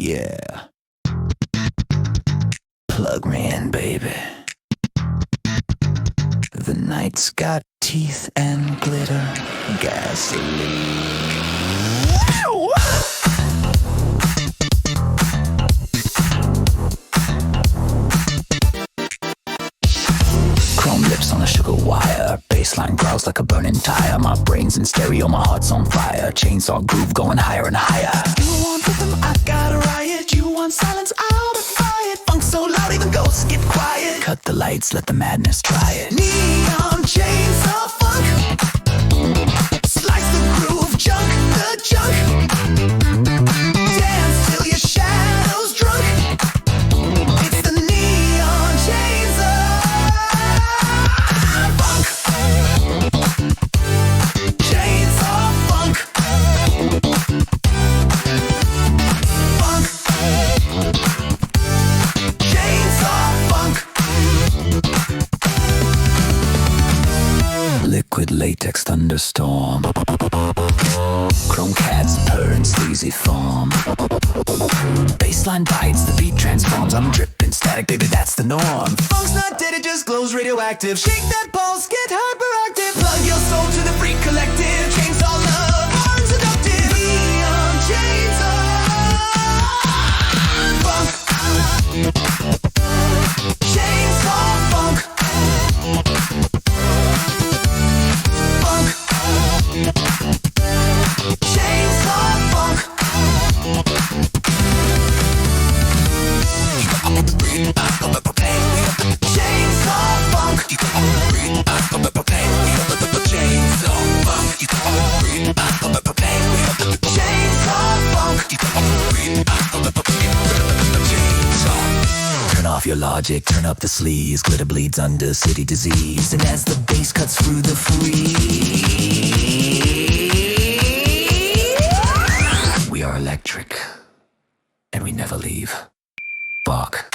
Yeah. Plug me in, baby. The night's got teeth and glitter, gasoline. Chrome lips on a sugar wire, bassline growls like a burning tire. My brain's in stereo, my heart's on fire. Chainsaw groove going higher and higher. You want rhythm, I got a riot. You want silence, I'll defy it. Funk so loud, even ghosts get quiet. Cut the lights, let the madness try it. Neon chainsaw funk. Slice the groove, junk the junk. Dance till your shadow's drunk. It's the neon chainsaw funk. Chainsaw funk. Funk. Chainsaw funk. Liquid latex thunderstorm. Chrome cats purr in sleazy form. Bassline bites, the beat transforms. I'm dripping static, baby, that's the norm. Funk's not dead, it just glows radioactive. Shake that pulse, get hyperactive. Plug your soul to the freak collective. Chainsaw love, born seductive. Neon chainsaw funk. Chainsaw funk. Funk. Chainsaw funk. Chainsaw funk. Turn off your logic, turn up the sleaze. Glitter bleeds under city disease. And as the bass cuts through the freeze, we are electric, and we never leave. Fuck.